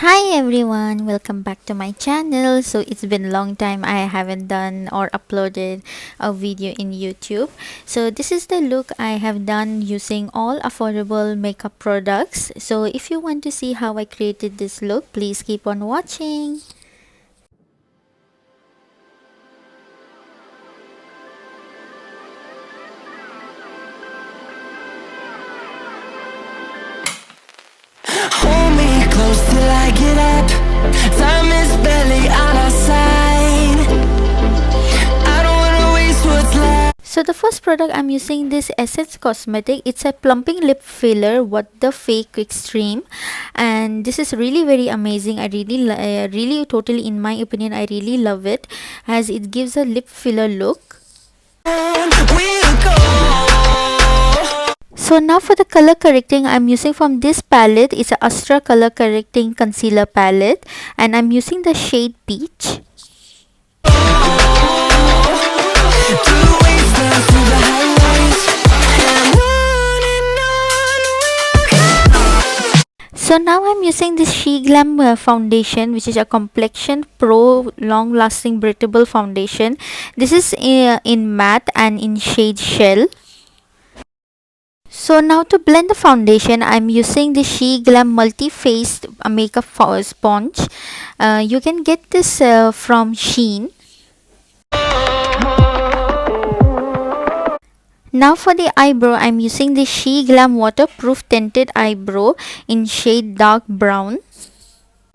Hi everyone, welcome back to my channel. So it's been a long time I haven't done or uploaded a video in YouTube. So this is the look I have done using all affordable makeup products. So if you want to see how I created this look, please keep on watching. Hold me close till I get up. Time is barely on our side. I don't wanna waste what's left. So the first product I'm using this Essence Cosmetic. It's a plumping lip filler. What the fake extreme, and this is really very amazing. I really totally, in my opinion, I really love it as it gives a lip filler look. We'll go. So now for the color correcting, I'm using from this palette. It's a Astra color correcting concealer palette, and I'm using the shade Peach. Through the wastelands, through the highways, and on we'll go. So now I'm using this Sheglam foundation, which is a complexion pro long lasting breathable foundation. This is in matte and in shade Shell. So now to blend the foundation, I'm using the Sheglam multi-faced makeup sponge. You can get this from Shein. Now for the eyebrow, I'm using the Sheglam waterproof tinted eyebrow in shade dark brown.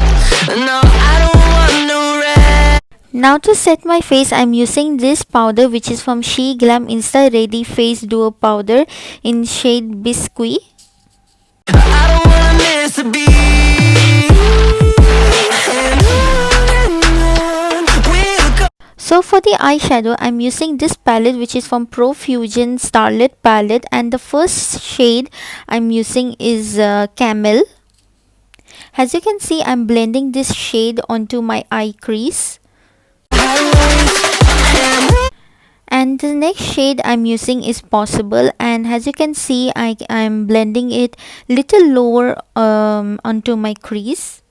No, I don't want no rest. Now to set my face, I'm using this powder which is from Sheglam Insta Ready Face Duo Powder in shade Biscuit. I don't wanna miss a beat. And on we'll go. So for the eyeshadow, I'm using this palette which is from Profusion Starlit palette, and the first shade I'm using is Camel. As you can see, I'm blending this shade onto my eye crease. And the next shade I'm using is Possible, and as you can see, I'm blending it little lower onto my crease.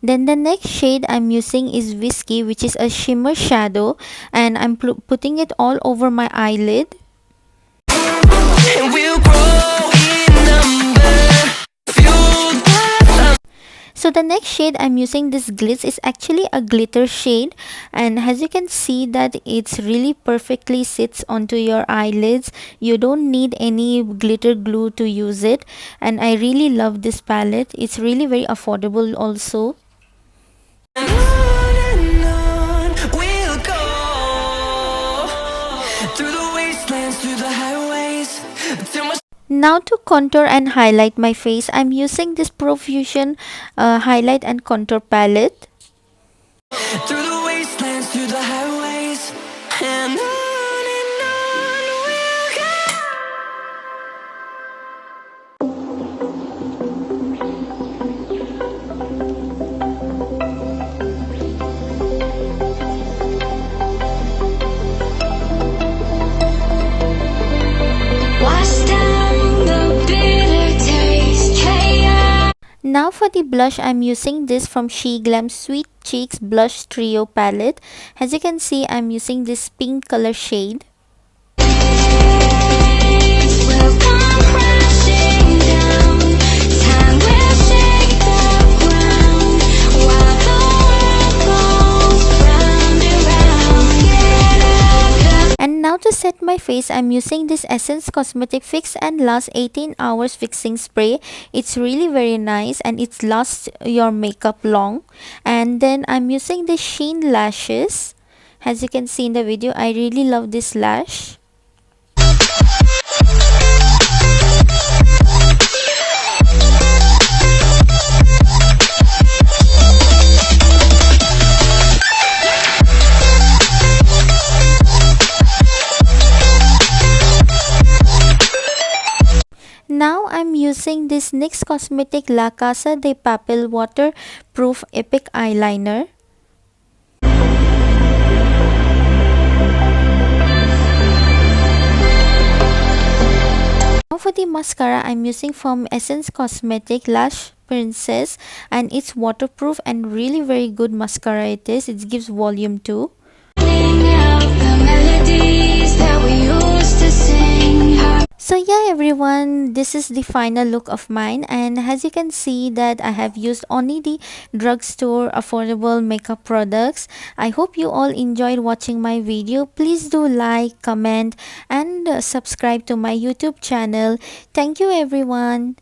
Then the next shade I'm using is Whiskey, which is a shimmer shadow, and I'm putting it all over my eyelid. And we'll grow in number, fueled by love. So the next shade I'm using this Glitz is actually a glitter shade, and as you can see that it's really perfectly sits onto your eyelids. You don't need any glitter glue to use it, and I really love this palette. It's really very affordable also. And on we'll go. Through the wastelands, through the highways, till my Now to contour and highlight my face, I'm using this Profusion highlight and contour palette. through the wastelands, through the highways, and on we'll go. Wash down the bitter taste, chaos. Now for the blush, I'm using this from Sheglam Sweet Cheeks Blush Trio palette. As you can see, I'm using this pink color shade. Will come crashing down. Time will shake the ground while the world goes round and round. Get up, And now to set my face, I'm using this Essence Cosmetic Fix and Last 18 Hours Fixing Spray. It's really very nice and it lasts your makeup long. And then I'm using the Sheen lashes. As you can see in the video, I really love this lash. Now I'm using this NYX Cosmetic La Casa de Papel Waterproof Epic Eyeliner. Now for the mascara, I'm using from Essence Cosmetic Lash Princess, and it's waterproof and really very good mascara it is. It gives volume too. So yeah everyone, this is the final look of mine, and as you can see that I have used only the drugstore affordable makeup products. I hope you all enjoyed watching my video. Please do like, comment and subscribe to my YouTube channel. Thank you everyone.